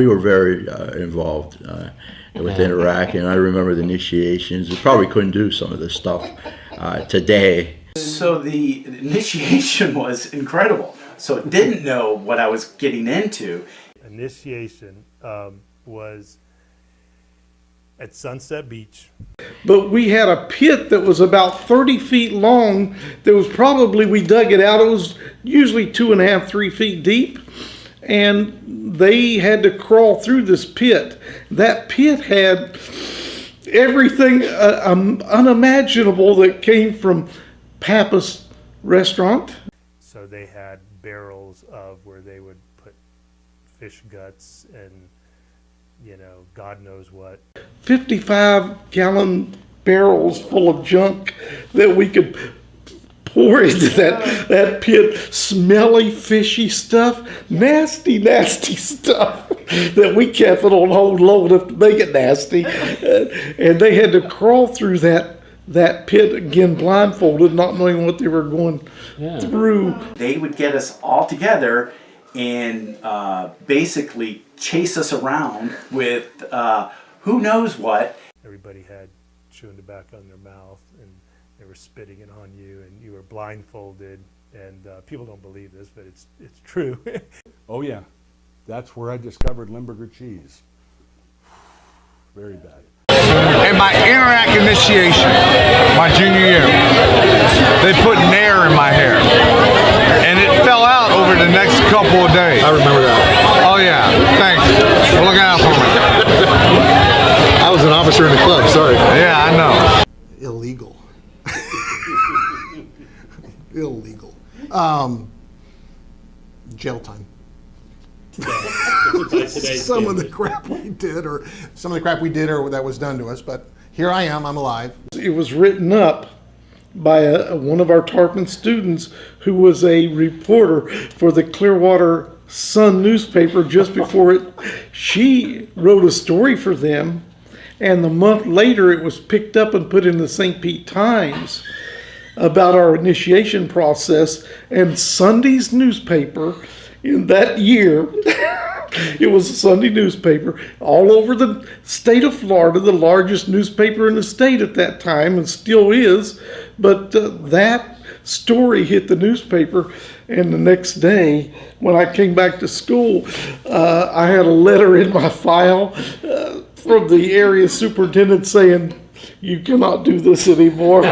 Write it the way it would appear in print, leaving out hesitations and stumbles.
We were very involved with Interact, and I remember the initiations. We probably couldn't do some of this stuff today. So the initiation was incredible. So I didn't know what I was getting into. Initiation was at Sunset Beach. But we had a pit that was about 30 feet long. That was probably, we dug it out, it was usually 2.5, 3 feet deep. And they had to crawl through this pit. That pit had everything unimaginable that came from Pappas Restaurant. So they had barrels of where they would put fish guts and, you know, God knows what. 55-gallon barrels full of junk that we could pour into that pit. Smelly, fishy stuff, nasty, nasty stuff that we kept it on hold low enough to make it nasty. And they had to crawl through that pit again, blindfolded, not knowing what they were going through. They would get us all together and basically chase us around with who knows what. Everybody had chewing tobacco in their mouth, and they were spitting it on you, and you were blindfolded. And people don't believe this, but it's true. Oh yeah, that's where I discovered Limburger cheese. Very bad. And my Interact initiation, my junior year, they put Nair in my hair, and it fell out over the next couple of days. I remember that. Oh yeah, thanks for looking out for me. I was an officer in the club, sorry. Yeah, I know. Illegal. Illegal. Jail time. Some of the crap we did, or that was done to us, but here I am, I'm alive. It was written up by one of our Tarpon students who was a reporter for the Clearwater Sun newspaper just before it. She wrote a story for them, and the month later it was picked up and put in the St. Pete Times about our initiation process. And Sunday's newspaper in that year, it was a Sunday newspaper all over the state of Florida, the largest newspaper in the state at that time, and still is. But that story hit the newspaper, and the next day when I came back to school, I had a letter in my file from the area superintendent saying, "You cannot do this anymore."